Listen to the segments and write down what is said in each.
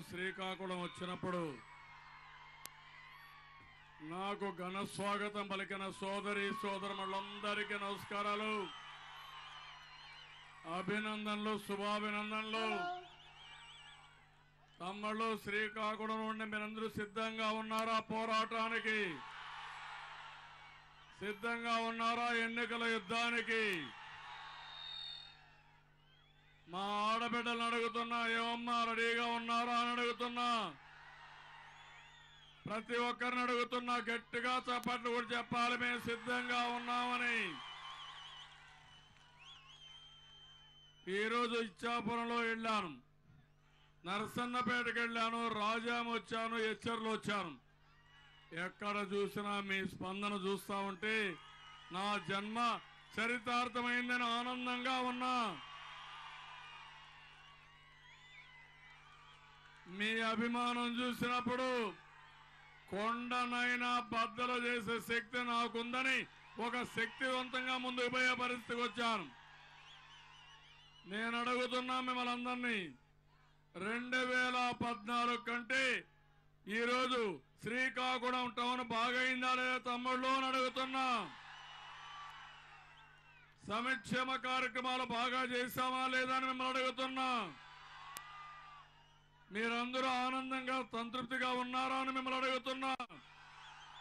శ్రీకాకుళం వచ్చినప్పుడు నాకు ఘన స్వాగతం పలికిన సోదరి సోదరులందరికీ నమస్కారాలు, అభినందనలు, శుభాభినందనలు. తమ్ముళ్ళు, శ్రీకాకుళం నుండి మీరందరూ సిద్ధంగా ఉన్నారా? పోరాటానికి సిద్ధంగా ఉన్నారా? ఎన్నికల యుద్ధానికి? మా ఆడబిడ్డలను అడుగుతున్నా, ఏమమ్మా రెడీగా ఉన్నారా అని అడుగుతున్నా. ప్రతి ఒక్కరిని అడుగుతున్నా, గట్టిగా చప్పట్లు కూడా చెప్పాలి, మేము సిద్ధంగా ఉన్నామని. ఈరోజు ఇచ్చాపురంలో వెళ్ళాను, నరసన్నపేటకు వెళ్ళాను, రాజాం వచ్చాను, హెచ్చర్లు వచ్చాను. ఎక్కడ చూసినా మీ స్పందన చూస్తా ఉంటే నా జన్మ చరితార్థమైందని ఆనందంగా ఉన్నా. మీ అభిమానం చూసినప్పుడు కొండనైనా బద్దలు చేసే శక్తి నాకుందని ఒక శక్తివంతంగా ముందుకు పోయే పరిస్థితికి వచ్చాను. నేను అడుగుతున్నా మిమ్మల్ని అందరినీ, 2014 కంటే ఈరోజు శ్రీకాకుళం టౌన్ బాగైందా లేదా తమ్ముళ్ళు అని అడుగుతున్నా. సంక్షేమ కార్యక్రమాలు బాగా చేశామా లేదా అని మిమ్మల్ని అడుగుతున్నా. మీరందరూ ఆనందంగా సంతృప్తిగా ఉన్నారా అని మిమ్మల్ని అడుగుతున్నా.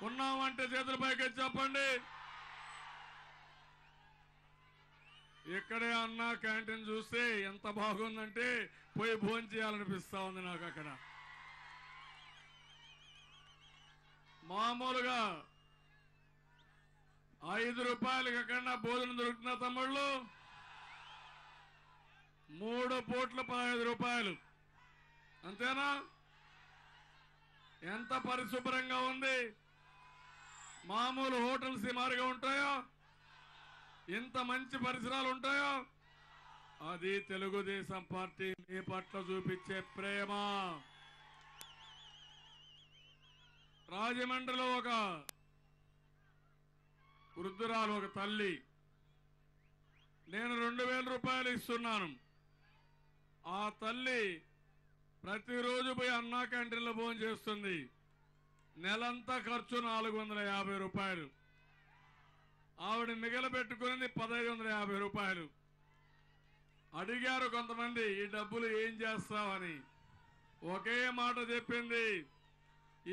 ఉన్నామంటే చేతుల పైకి చెప్పండి. ఇక్కడే అన్నా క్యాంటీన్ చూస్తే ఎంత బాగుందంటే పోయి భోజనం చేయాలనిపిస్తా ఉంది నాకు. అక్కడ మామూలుగా 5 రూపాయలకి ఎక్కడన్నా భోజనం దొరుకుతున్న తమ్ముళ్ళు, 3 పూట్ల 15 రూపాయలు, అంతేనా? ఎంత పరిశుభ్రంగా ఉంది. మామూలు హోటల్స్ మారిగా ఉంటాయో, ఇంత మంచి పరిసరాలు ఉంటాయో. అది తెలుగుదేశం పార్టీ మీ పట్ల చూపించే ప్రేమ. రాజమండ్రిలో ఒక వృద్ధురాలు, ఒక తల్లి, నేను 2000 రూపాయలు ఇస్తున్నాను. ఆ తల్లి ప్రతిరోజు పోయి అన్నా క్యాంటీన్లో భోజనం చేస్తుంది. నెలంతా ఖర్చు 450 రూపాయలు. ఆవిడ మిగలబెట్టుకునేది 1550 రూపాయలు. అడిగారు కొంతమంది, ఈ డబ్బులు ఏం చేస్తావని. ఒకే మాట చెప్పింది,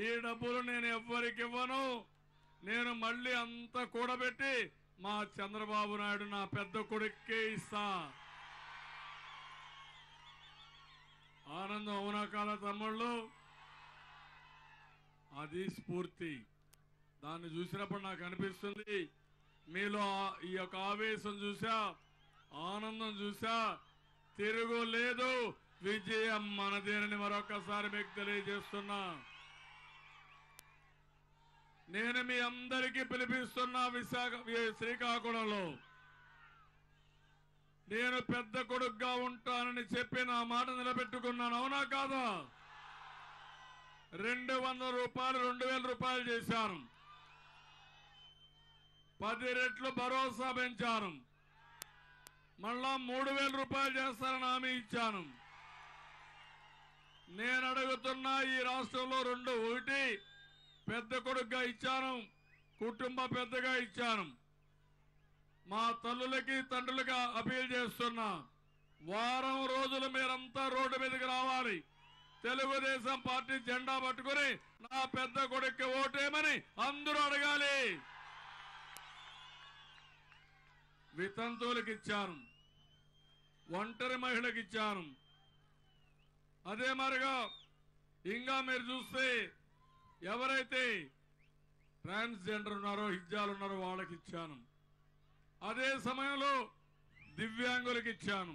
ఈ డబ్బులు నేను ఎవ్వరికి ఇవ్వను, నేను మళ్ళీ అంతా కూడబెట్టి మా చంద్రబాబు నాయుడు నా పెద్ద కొడుక్కే ఇస్తా. ఆనందం అవునా కాదా తమ్ముళ్ళు? అది స్ఫూర్తి. దాన్ని చూసినప్పుడు నాకు అనిపిస్తుంది, మీలో ఈ యొక్క ఆవేశం చూసా, ఆనందం చూసా, తిరుగు లేదు, విజయం మనదేనని మరొకసారి మీకు తెలియజేస్తున్నా. నేను మీ అందరికీ పిలిపిస్తున్నా. శ్రీకాకుళంలో నేను పెద్ద కొడుకుగా ఉంటానని చెప్పి నా మాట నిలబెట్టుకున్నాను, అవునా కాదా? 200 రూపాయలు 2000 రూపాయలు చేశాను. 10 రెట్లు భరోసా పెంచాను. మళ్ళా 3000 రూపాయలు చేస్తానని హామీ ఇచ్చాను. నేను అడుగుతున్నా, ఈ రాష్ట్రంలో 2, 1 పెద్ద కొడుకుగా ఇచ్చాను, కుటుంబ పెద్దగా ఇచ్చాను. మా తల్లులకి తండ్రులుగా అపీల్ చేస్తున్నా, వారం రోజులు మీరంతా రోడ్డు మీదకి రావాలి. తెలుగుదేశం పార్టీ జెండా పట్టుకుని నా పెద్ద కొడుక్కి ఓటేమని అందరూ అడగాలి. వితంతువులకు ఇచ్చాను, ఒంటరి మహిళకి ఇచ్చాను. అదే మరిగా ఇంకా మీరు చూస్తే ఎవరైతే ట్రాన్స్జెండర్ ఉన్నారో, హిజ్జాలు ఉన్నారో వాళ్ళకి ఇచ్చాను. అదే సమయంలో దివ్యాంగులకు ఇచ్చాను.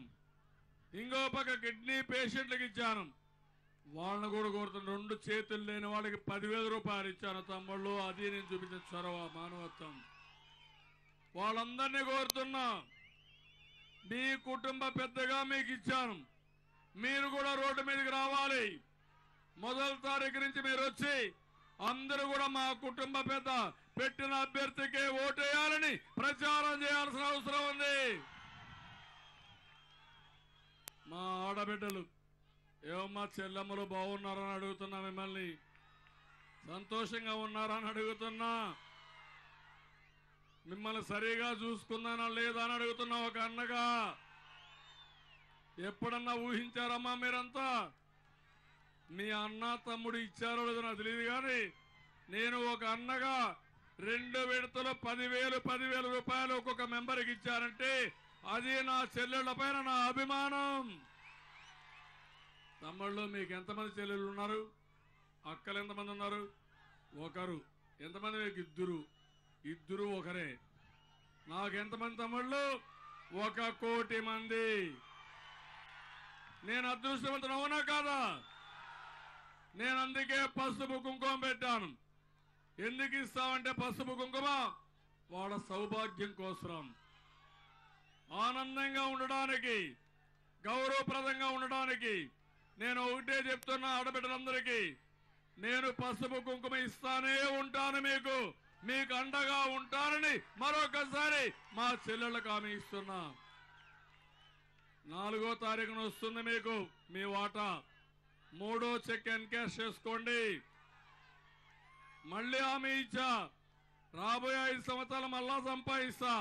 ఇంకో పక్క కిడ్నీ పేషెంట్లకు ఇచ్చాను. వాళ్ళని కూడా కోరుతున్న 2 చేతులు లేని వాళ్ళకి 10,000 రూపాయలు ఇచ్చాను తమ్ముళ్ళు. అది నేను చూపించిన చొరవ, మానవత్వం. వాళ్ళందరినీ కోరుతున్నా, మీ కుటుంబ పెద్దగా మీకు ఇచ్చాను, మీరు కూడా రోడ్డు మీదకి రావాలి. 1వ తారీఖు నుంచి మీరు వచ్చి అందరూ కూడా మా కుటుంబ పెద్ద పెట్టిన అభ్యర్థికే ఓటేయాలని ప్రచారం చేయాల్సిన అవసరం ఉంది. మా ఆడబిడ్డలు ఏమమ్మా చెల్లెమ్మలు బాగున్నారని అడుగుతున్నా, మిమ్మల్ని సంతోషంగా ఉన్నారని అడుగుతున్నా, మిమ్మల్ని సరిగా చూసుకున్నానా లేదా అని అడుగుతున్నా. ఒక అన్నగా ఎప్పుడన్నా ఊహించారమ్మా మీరంతా? మీ అన్న తమ్ముడు ఇచ్చారో లేదో నాకు తెలియదు, కానీ నేను ఒక అన్నగా 2 విడతలు 10,000 రూపాయలు ఒక్కొక్క మెంబర్కి ఇచ్చారంటే అది నా చెల్లెళ్ల పైన నా అభిమానం. తమ్ముళ్ళు మీకు ఎంతమంది చెల్లెళ్ళు ఉన్నారు? అక్కలు ఎంతమంది ఉన్నారు? ఒకరు. ఎంతమంది మీకు? ఇద్దరు ఒకరే. నాకెంతమంది తమ్ముళ్ళు? 1 కోటి మంది. నేను అదృష్టవంతుడు అవునా కాదా? నేను అందుకే పసుపు కుంకుమ పెట్టాను. ఎందుకు ఇస్తామంటే పసుపు కుంకుమ వాళ్ళ సౌభాగ్యం కోసం, ఆనందంగా ఉండడానికి, గౌరవప్రదంగా ఉండడానికి. నేను ఒకటే చెప్తున్నా ఆడబిడ్డలందరికీ, నేను పసుపు కుంకుమ ఇస్తానే ఉంటాను, మీకు అండగా ఉంటానని మరొకసారి మా చెల్లెళ్ళకు హామీ ఇస్తున్నా. 4వ తారీఖున వస్తుంది మీకు మీ వాటా. 3వ చెక్ ఎన్కాష్ చేసుకోండి. మళ్ళీ హామీ ఇచ్చా, రాబోయే 5 సంవత్సరాలు మళ్ళా సంపాదిస్తా.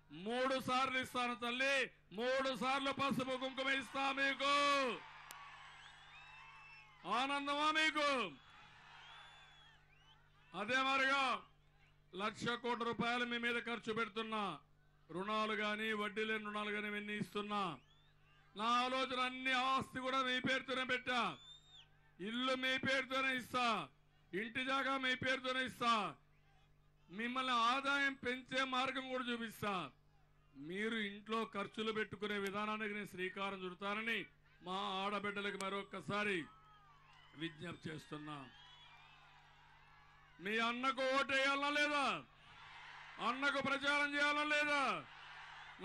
3 సార్లు ఇస్తాను తల్లి, 3 సార్లు పసుపు కుంకుమ ఇస్తా. మీకు ఆనందమా? మీకు అదే మరిగా 1,00,000 కోట్ల రూపాయలు మీ మీద ఖర్చు పెడుతున్నా. రుణాలు కానీ, వడ్డీ లేని రుణాలు కానీ ఇవన్నీ ఇస్తున్నా. నా ఆలోచన అన్ని ఆస్తి కూడా మీ పేరుతోనే పెట్టా. ఇల్లు మీ పేరుతోనే ఇస్తా, ఇంటి జాగా మీ పేరుతోనే ఇస్తా. మిమ్మల్ని ఆదాయం పెంచే మార్గం కూడా చూపిస్తా. మీరు ఇంట్లో ఖర్చులు పెట్టుకునే విధానానికి నేను శ్రీకారం చుడతానని మా ఆడబిడ్డలకు మరొక్కసారి విజ్ఞప్తి చేస్తున్నా. మీ అన్నకు ఓటేయాలనా లేదా? అన్నకు ప్రచారం చేయాలనా లేదా?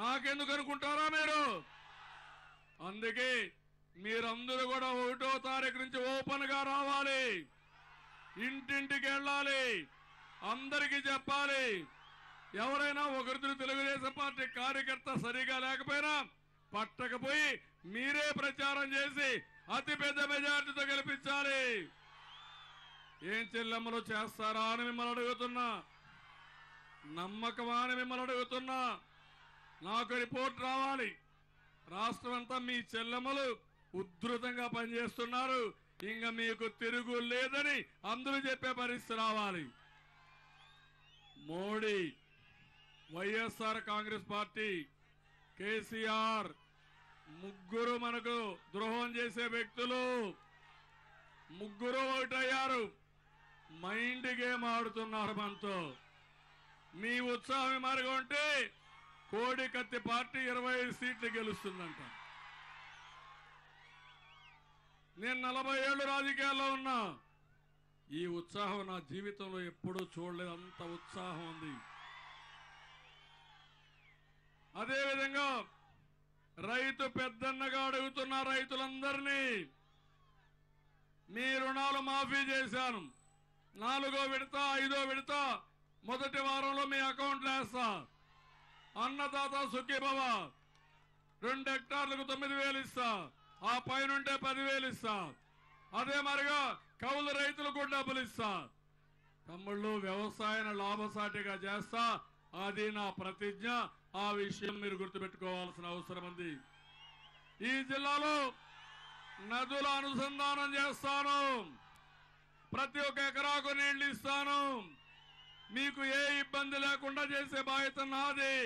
నాకెందుకు అనుకుంటారా మీరు? అందుకే మీరందరూ కూడా 1వ తారీఖు నుంచి ఓపెన్ గా రావాలి, ఇంటింటికి వెళ్ళాలి, అందరికీ చెప్పాలి. ఎవరైనా ఒకరిద్దరు తెలుగుదేశం పార్టీ కార్యకర్త సరిగా లేకపోయినా పట్టకపోయి మీరే ప్రచారం చేసి అతిపెద్ద మెజార్టీతో గెలిపించాలి. ఏం చెల్లెమ్మలు చేస్తారా అని మిమ్మల్ని అడుగుతున్నా, నమ్మకమా అని మిమ్మల్ని అడుగుతున్నా. నాకు రిపోర్ట్ రావాలి. రాష్ట్రం అంతా మీ చెల్లెమ్మలు ఉధృతంగా పనిచేస్తున్నారు, ఇంకా మీకు తిరుగు లేదని అందరూ చెప్పే పరిస్థితి రావాలి. మోడీ, వైఎస్ఆర్ కాంగ్రెస్ పార్టీ, కేసీఆర్ ముగ్గురు మనకు ద్రోహం చేసే వ్యక్తులు. ముగ్గురు ఒకటయ్యారు, మైండ్ గేమ్ ఆడుతున్నారు మనతో. మీ ఉత్సాహం మార్గం ఉంటే కోడికత్తి పార్టీ 25 సీట్లు గెలుస్తుందంట. నేను 40 ఏళ్ళు రాజకీయాల్లో ఉన్నా, ఈ ఉత్సాహం నా జీవితంలో ఎప్పుడూ చూడలేదు. అంత ఉత్సాహం ఉంది. అదేవిధంగా రైతు పెద్దన్నగా అడుగుతున్న రైతులందరినీ మీ రుణాలు మాఫీ చేశాను. 4వ విడత 5వ విడత మొదటి వారంలో మీ అకౌంట్లో వేస్తా. అన్నదాత సుఖీభవ 2 హెక్టార్లకు 9,000 ఇస్తా, ఆ పైనుంటే 10,000 ఇస్తా. అదే మరిగా కౌలు రైతులకు డబ్బులు ఇస్తా. తమ్ముళ్ళు, వ్యవసాయాన్ని లాభసాటిగా చేస్తా, అది నా ప్రతిజ్ఞ. ఆ విషయం మీరు గుర్తుపెట్టుకోవాల్సిన అవసరం ఉంది. ఈ జిల్లాలో నదుల అనుసంధానం చేస్తాను, ప్రతి ఒక్క ఎకరాకు నీళ్లు ఇస్తాను. మీకు ఏ ఇబ్బంది లేకుండా చేసే బాధ్యత నాది.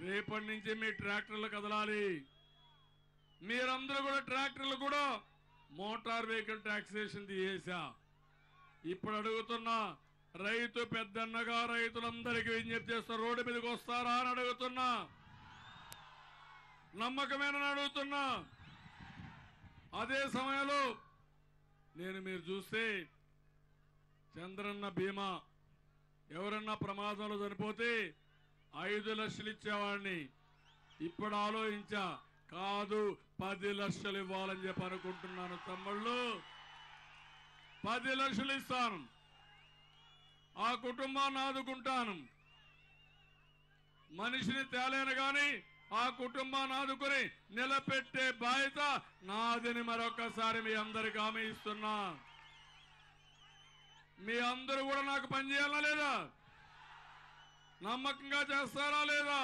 రేపటి నుంచి మీ ట్రాక్టర్లు కదలాలి. మీరందరూ కూడా ట్రాక్టర్లు కూడా మోటార్ వెహికల్ టాక్సేషన్ తీసేసా. ఇప్పుడు అడుగుతున్నా, రైతు పెద్దన్నగా రైతులందరికీ విజ్ఞప్తి చేస్తా, రోడ్డు మీదకి వస్తారా అని అడుగుతున్నా, నమ్మకమేనని అడుగుతున్నా. అదే సమయంలో నేను మీరు చూస్తే చంద్రన్న బీమా, ఎవరన్నా ప్రమాదంలో చనిపోతే 5 లక్షలు ఇచ్చేవాడిని. ఇప్పుడు ఆలోచించా, కాదు 10 లక్షలు ఇవ్వాలని చెప్పి అనుకుంటున్నాను. తమ్ముళ్ళు, 10 లక్షలు ఇస్తాను, ఆ కుటుంబాన్ని ఆదుకుంటాను. మనిషిని తేలేను కానీ ఆ కుటుంబాన్ని ఆదుకుని నిలబెట్టే బాధ్యత నాదని మరొకసారి మీ అందరికి హామీ ఇస్తున్నా. మీ అందరూ కూడా నాకు పనిచేయాలా లేదా? నమ్మకంగా చేస్తారా లేదా?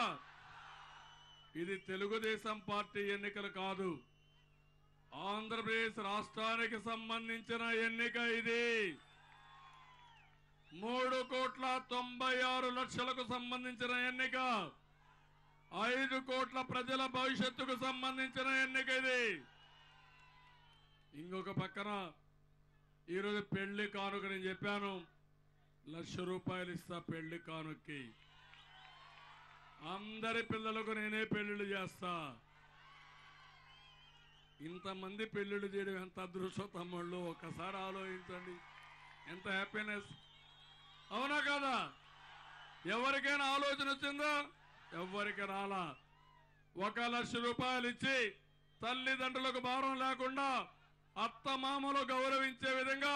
ఇది తెలుగుదేశం పార్టీ ఎన్నికలు కాదు, ఆంధ్రప్రదేశ్ రాష్ట్రానికి సంబంధించిన ఎన్నిక. ఇది 3,96,00,000కు సంబంధించిన ఎన్నిక. 5 కోట్ల ప్రజల భవిష్యత్తుకు సంబంధించిన ఎన్నిక ఇది. ఇంకొక పక్కన ఈరోజు పెళ్లి కానుక నేను చెప్పాను, ₹1,00,000 ఇస్తా పెళ్లి కానుకకి. అందరి పిల్లలకు నేనే పెళ్లిళ్ళు చేస్తా. ఇంతమంది పెళ్లిళ్ళు చేయడం ఎంత అదృష్టం తమ్ముళ్ళు, ఒక్కసారి ఆలోచించండి. ఎంత హ్యాపీనెస్, అవునా కాదా? ఎవరికైనా ఆలోచన వచ్చిందా? ఎవరికి రాలా. ₹1,00,000 ఇచ్చి తల్లిదండ్రులకు భారం లేకుండా అత్త మామలు గౌరవించే విధంగా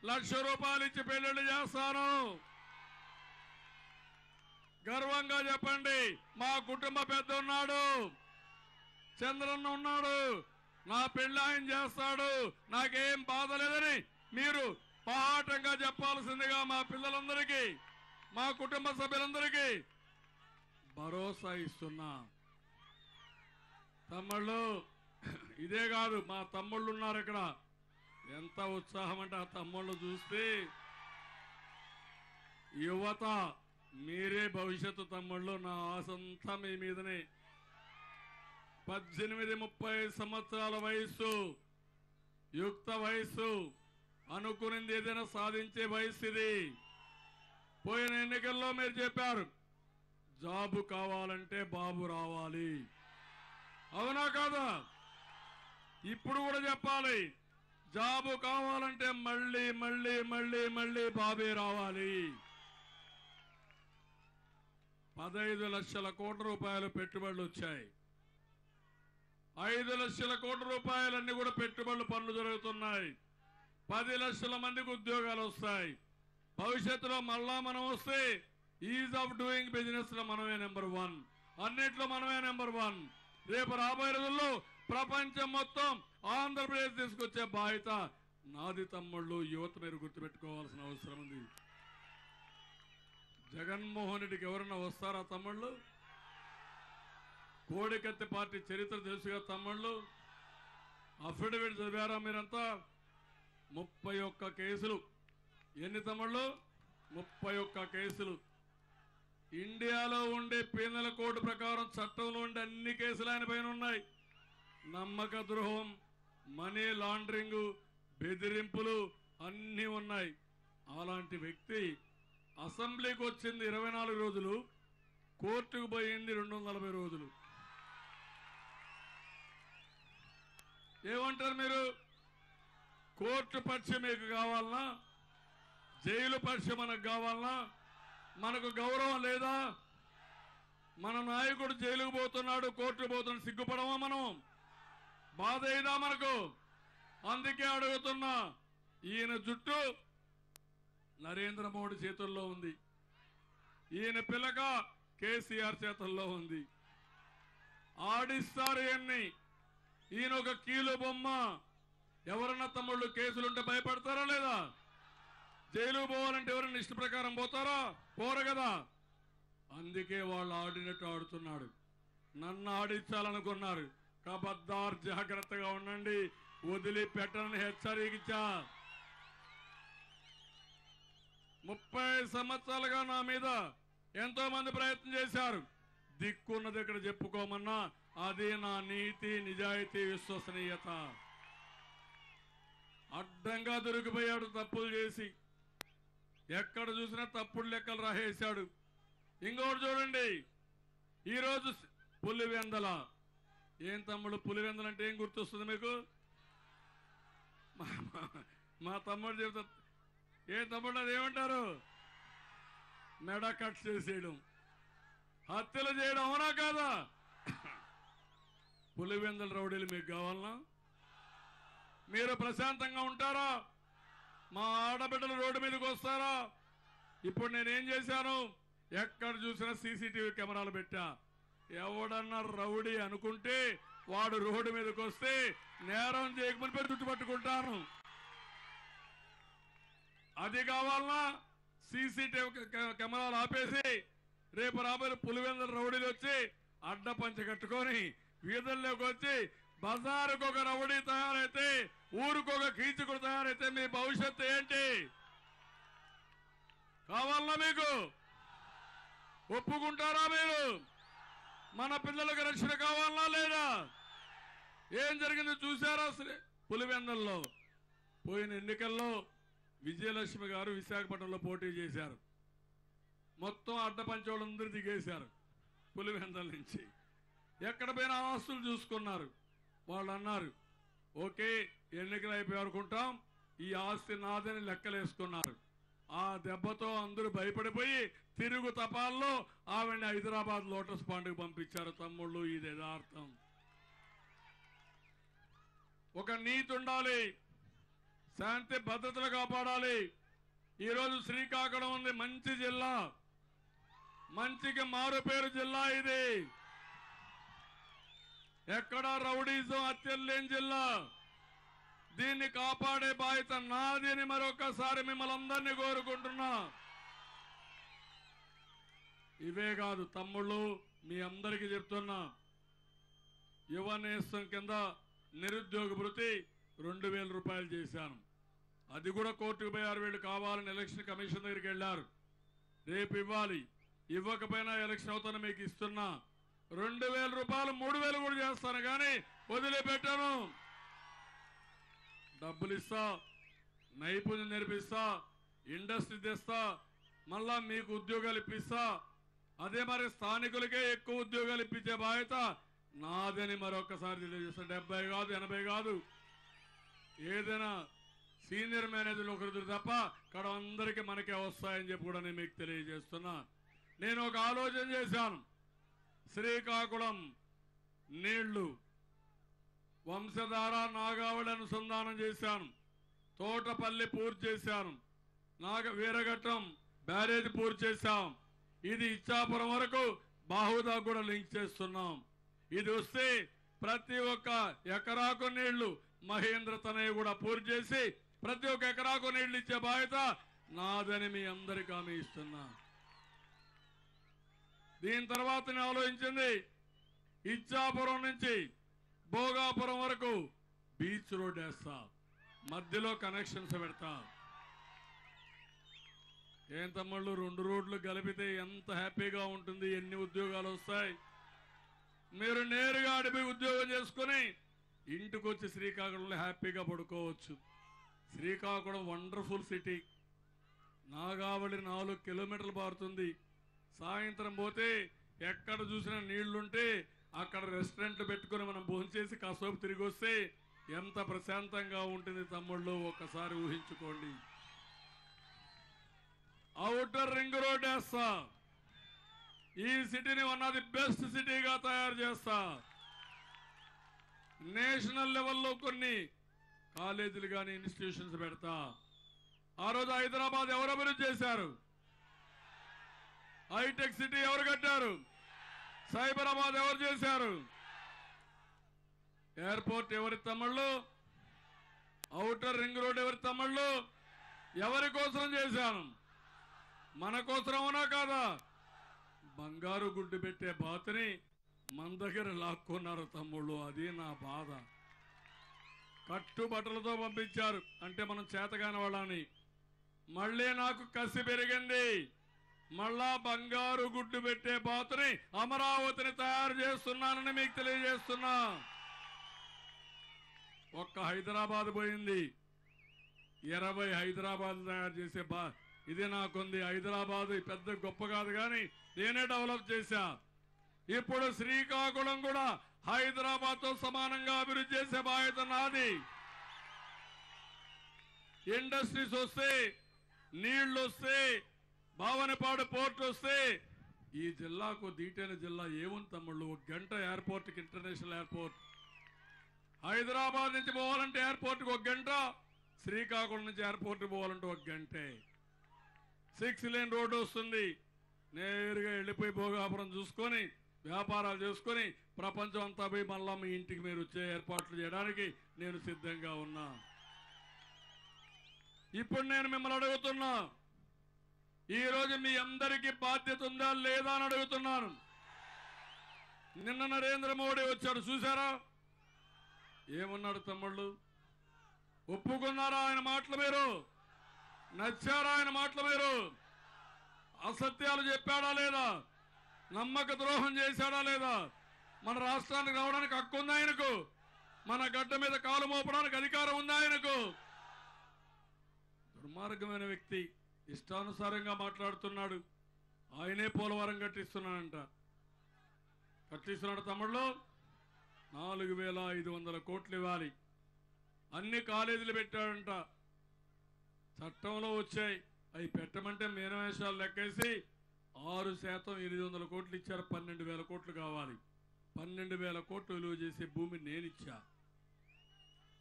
₹1,00,000 ఇచ్చి పెళ్లిళ్ళు చేస్తాను. గర్వంగా చెప్పండి, మా కుటుంబ పెద్ద ఉన్నాడు, చంద్రన్న ఉన్నాడు, నా పెళ్లి ఆయన చేస్తాడు, నాకేం బాధ లేదని మీరు పాఠంగా చెప్పాల్సిందిగా మా పిల్లలందరికీ, మా కుటుంబ సభ్యులందరికీ భరోసా ఇస్తున్నా. తమ్ముళ్ళు ఇదే కాదు, మా తమ్ముళ్ళు ఉన్నారు ఇక్కడ. ఎంత ఉత్సాహం అంటే ఆ తమ్ముళ్ళు చూస్తే, యువత మీరే భవిష్యత్తు తమ్ముళ్ళు. నా ఆశంతా మీ మీదనే. 18-30 సంవత్సరాల వయస్సు, యుక్త వయస్సు, అనుకునింది ఏదైనా సాధించే వయస్సు ఇది. పోయిన ఎన్నికల్లో మీరు చెప్పారు, జాబు కావాలంటే బాబు రావాలి, అవునా కాదా? ఇప్పుడు కూడా చెప్పాలి, జాబు కావాలంటే మళ్ళీ మళ్ళీ మళ్ళీ మళ్ళీ బాబే రావాలి. 15 లక్షల కోట్ల రూపాయలు పెట్టుబడులు వచ్చాయి. 5 లక్షల కోట్ల రూపాయలన్నీ కూడా పెట్టుబడులు పనులు జరుగుతున్నాయి. 10 లక్షల మందికి ఉద్యోగాలు వస్తాయి. భవిష్యత్తులో మళ్ళా మనం వస్తే ఈజ్ ఆఫ్ డూయింగ్ బిజినెస్ లో మనమే నెంబర్ 1, అన్నిట్లో మనమే నెంబర్ 1. రేపు రాబోయే రోజుల్లో ప్రపంచం మొత్తం ఆంధ్రప్రదేశ్ తీసుకొచ్చే బాధ్యత నాది తమ్ముళ్ళు. యువత మీరు గుర్తుపెట్టుకోవాల్సిన అవసరం ఉంది. జగన్మోహన్ రెడ్డికి ఎవరన్నా వస్తారా తమ్ముళ్ళు? కోడికత్తి పార్టీ చరిత్ర తెలుసుగా తమ్ముళ్ళు. అఫిడవిట్ చదివారా మీరంతా? 31 కేసులు. ఎన్ని తమ్ముళ్ళు? 31 కేసులు. ఇండియాలో ఉండే పీనల్ కోడ్ ప్రకారం చట్టంలో ఉండే అన్ని కేసులు ఆయన పైన ఉన్నాయి. నమ్మక ద్రోహం, మనీ లాండరింగ్, బెదిరింపులు అన్నీ ఉన్నాయి. అలాంటి వ్యక్తి అసెంబ్లీకి వచ్చింది 24 రోజులు, కోర్టుకు పోయింది 240 రోజులు. ఏమంటారు మీరు? కోర్టు పరీక్ష మీకు కావాలనా? జైలు పరీక్ష మనకు కావాలనా? మనకు గౌరవం లేదా? మన నాయకుడు జైలుకు పోతున్నాడు, కోర్టు పోతున్నాడు, సిగ్గుపడమా మనం? బాధ అయిదా మనకు? అందుకే అడుగుతున్నా, ఈయన జుట్టు నరేంద్ర మోడీ చేతుల్లో ఉంది, ఈయన పిల్లక కేసీఆర్ చేతుల్లో ఉంది. ఆడిస్తారు ఇవన్నీ. ఈయన ఒక కీలు బొమ్మ. ఎవరన్నా తమ్ముళ్ళు కేసులుంటే భయపడతారా లేదా? జైలు పోవాలంటే ఎవరైనా ఇష్ట ప్రకారం పోతారా? పోరు కదా. అందుకే వాళ్ళు ఆడినట్టు ఆడుతున్నాడు. నన్ను ఆడించాలనుకున్నారు. కబద్దార్, జాగ్రత్తగా ఉండండి, వదిలిపెట్టనని హెచ్చరించా. 30 సంవత్సరాలుగా నా మీద ఎంతో మంది ప్రయత్నం చేశారు. దిక్కున్నది ఇక్కడ చెప్పుకోమన్నా అది నా నీతి, నిజాయితీ, విశ్వసనీయత. అడ్డంగా దొరికిపోయాడు తప్పులు చేసి. ఎక్కడ చూసినా తప్పుడు లెక్కలు రాసేశాడు. ఇంకోటి చూడండి, ఈరోజు పులివెందల. ఏం తమ్ముడు పులివెందల అంటే ఏం గుర్తొస్తుంది మీకు? మా తమ్ముడు చెబుతా, ఏం తమ్ముడు అది ఏమంటారు? మెడ కట్ చేసేయడం, హత్యలు చేయడం, అవునా కాదా? పులివెందల రౌడీలు మీకు కావాలనా? మీరు ప్రశాంతంగా ఉంటారా? మా ఆడబిడ్డలు రోడ్డు మీదకి వస్తారా? ఇప్పుడు నేనేం చేశాను? ఎక్కడ చూసినా సీసీటీవీ కెమెరాలు పెట్టా. ఎవడన్నా రౌడీ అనుకుంటే వాడు రోడ్డు మీదకి వస్తే నేరం చేయకపోతే చుట్టుపట్టుకుంటాను. అది కావాలన్నా సీసీటీవీ కెమెరాలు ఆపేసి రేపు రాబోయే పులివెందుల రౌడీలు వచ్చి అడ్డ పంచ కట్టుకొని వీధుల్లోకి వచ్చి బజారుకు ఒక రౌడీ తయారైతే ఊరుకొక కీచుకుడు తయారైతే మీ భవిష్యత్తు ఏంటి? కావాలన్నా మీకు? ఒప్పుకుంటారా మీరు? మన పిల్లలకు రక్షణ కావాలన్నా లేదా? ఏం జరిగింది చూసారా? పులివెందుల్లో పోయిన ఎన్నికల్లో విజయలక్ష్మి గారు విశాఖపట్నంలో పోటీ చేశారు. మొత్తం అడ్డపంచోళ్ళందరూ దిగేశారు పులివెందుల నుంచి. ఎక్కడ పోయినా ఆస్తులు చూసుకున్నారు. వాళ్ళు అన్నారు ఓకే ఎన్నికలు అయిపోయి అనుకుంటాం, ఈ ఆస్తి నాదని లెక్కలేసుకున్నారు. ఆ దెబ్బతో అందరూ భయపడిపోయి తిరుగు తపాల్లో ఆవిడ్ని హైదరాబాద్ లోటస్ పాండ్కి పంపించారు. తమ్ముళ్ళు, ఇది యథార్థం. ఒక నీతి ఉండాలి, శాంతి భద్రతలు కాపాడాలి. ఈరోజు శ్రీకాకుళం ఉంది, మంచి జిల్లా, మంచికి మారు పేరు జిల్లా. ఇది ఎక్కడా రౌడీజం హత్యలు లేని జిల్లా. దీన్ని కాపాడే బాధ్యత నాది అని మరొకసారి మిమ్మల్ని అందరినీ కోరుకుంటున్నా. ఇవే కాదు తమ్ముళ్ళు, మీ అందరికీ చెప్తున్నా, యువనేస్తం కింద నిరుద్యోగ భృతి 2000 రూపాయలు చేశాను. అది కూడా కోర్టుకు పోయి 6000 కావాలని ఎలక్షన్ కమిషన్ దగ్గరికి వెళ్ళారు. రేపు ఇవ్వాలి, ఇవ్వకపోయినా ఎలక్షన్ అవుతాను మీకు ఇస్తున్నా. 2000 రూపాయలు 3000 కూడా చేస్తాను, కానీ వదిలిపెట్టాను. డబ్బులు ఇస్తా, నైపుణ్యం నేర్పిస్తా, ఇండస్ట్రీ తెస్తా, మళ్ళా మీకు ఉద్యోగాలు ఇప్పిస్తా. అదే మరి స్థానికులకే ఎక్కువ ఉద్యోగాలు ఇప్పించే బాధ్యత నాదని మరొకసారి తెలియజేస్తా. 70 కాదు 80 కాదు, ఏదైనా సీనియర్ మేనేజర్లు ఒకరిద్దరు తప్ప ఇక్కడ అందరికీ మనకే వస్తాయని చెప్పి కూడా నేను మీకు తెలియజేస్తున్నా. నేను ఒక ఆలోచన చేశాను. శ్రీకాకుళం నీళ్లు వంశధార నాగావళి అనుసంధానం చేశాను, తోటపల్లి పూర్తి చేశాను, వీరఘట్టం బ్యారేజ్ పూర్తి చేశాం. ఇది ఇచ్చాపురం వరకు బాహుదా కూడా లింక్ చేస్తున్నాం. ఇది వస్తే ప్రతి ఒక్క ఎకరాకు నీళ్లు మహేంద్ర తనయ్య కూడా పూర్తి చేసి ప్రతి ఒక్క ఎకరాకు నీళ్లు ఇచ్చే బాధ్యత నాదని మీ అందరికీ హామీ ఇస్తున్నా. దీని తర్వాత నేను ఆలోచించింది, ఇచ్చాపురం నుంచి భోగాపురం వరకు బీచ్ రోడ్ వేస్తా, మధ్యలో కనెక్షన్స్ పెడతా. ఏం తమ్ముళ్ళు, 2 రోడ్లు కలిపితే ఎంత హ్యాపీగా ఉంటుంది, ఎన్ని ఉద్యోగాలు వస్తాయి. మీరు నేరుగా అడిపోయి ఉద్యోగం చేసుకుని ఇంటికి వచ్చి శ్రీకాకుళంలో హ్యాపీగా పడుకోవచ్చు. Srikakulam wonderful city. నాగావళి 4 కిలోమీటర్లు పారుతుంది. సాయంత్రం పోతే ఎక్కడ చూసినా నీళ్లుంటే అక్కడ రెస్టారెంట్లు పెట్టుకుని మనం భోంచేసి కాసేపు తిరిగి వస్తే ఎంత ప్రశాంతంగా ఉంటుంది తమ్ముళ్ళు, ఒక్కసారి ఊహించుకోండి. ఔటర్ రింగ్ రోడ్ వేస్తా, ఈ సిటీని వన్ ఆఫ్ ది బెస్ట్ సిటీగా తయారు చేస్తా. నేషనల్ లెవెల్లో కొన్ని కాలేజీలు కానీ ఇన్స్టిట్యూషన్స్ పెడతా. ఆ రోజు హైదరాబాద్ ఎవరు అభివృద్ధి చేశారు? హైటెక్ సిటీ ఎవరు కట్టారు? సైబరాబాద్ ఎవరు చేశారు? ఎయిర్పోర్ట్ ఎవరి తమ్ముళ్ళు? ఔటర్ రింగ్ రోడ్ ఎవరి తమ్ముళ్ళు? ఎవరి కోసం చేశాను? మన కోసం అవునా కాదా? బంగారు గుడ్డు పెట్టే బాతుని మన దగ్గర లాక్కున్నారు తమ్ముళ్ళు. అది నా బాధ. కట్టుబట్టలతో పంపించారు అంటే మనం చేతగాని వాళ్ళని. మళ్ళీ నాకు కసి పెరిగింది. మళ్ళా బంగారు గుడ్డు పెట్టే బాతుని అమరావతిని తయారు చేస్తున్నానని మీకు తెలియజేస్తున్నా. ఒక్క హైదరాబాద్ పోయింది, 20 హైదరాబాద్ తయారు చేసే ఇది నాకుంది. హైదరాబాద్ పెద్ద గొప్ప కాదు, కానీ నేనే డెవలప్ చేశా. ఇప్పుడు శ్రీకాకుళం కూడా హైదరాబాద్ తో సమానంగా అభివృద్ధి చేసే బాధ్యత నాది. ఇండస్ట్రీస్ వస్తే, నీళ్లు వస్తే, భావనపాడు పోర్ట్ వస్తే ఈ జిల్లాకు దీటైన జిల్లా ఏముంది తమ్ముళ్ళు? 1 గంట ఎయిర్పోర్ట్కి, ఇంటర్నేషనల్ ఎయిర్పోర్ట్. హైదరాబాద్ నుంచి పోవాలంటే ఎయిర్పోర్ట్కి 1 గంట, శ్రీకాకుళం నుంచి ఎయిర్పోర్ట్కి పోవాలంటే 1 గంటే. 6 లేన్ రోడ్డు వస్తుంది, నేరుగా వెళ్ళిపోయి భోగాపురం చూసుకొని వ్యాపారాలు చేసుకొని ప్రపంచం అంతా పోయి మళ్ళా మీ ఇంటికి మీరు వచ్చే ఏర్పాట్లు చేయడానికి నేను సిద్ధంగా ఉన్నా. ఇప్పుడు నేను మిమ్మల్ని అడుగుతున్నా, ఈరోజు మీ అందరికీ బాధ్యత ఉందా లేదా అని అడుగుతున్నాను. నిన్న నరేంద్ర మోడీ వచ్చాడు, చూసారా? ఏమన్నాడు తమ్ముళ్ళు? ఒప్పుకున్నారా ఆయన మాటలు? మీరు నచ్చారా ఆయన మాటలు? మీరు అసత్యాలు చెప్పాడా లేదా? నమ్మక ద్రోహం చేశాడా లేదా? మన రాష్ట్రానికి రావడానికి హక్కు ఉందా ఆయనకు? మన గడ్డ మీద కాలు మోపడానికి అధికారం ఉందా ఆయనకు? దుర్మార్గమైన వ్యక్తి ఇష్టానుసారంగా మాట్లాడుతున్నాడు. ఆయనే పోలవరం కట్టిస్తున్నాడంట. కట్టిస్తున్నాడు తమ్ముళ్ళు. 4,500 కోట్లు ఇవ్వాలి. అన్ని కాలేజీలు పెట్టాడంట. చట్టంలో వచ్చాయి, అవి పెట్టమంటే మేనవేషాలు లెక్కేసి 6% 800 కోట్లు ఇచ్చారు. 12,000 కోట్లు కావాలి. 12,000 కోట్లు విలువ చేసే భూమి నేనిచ్చా.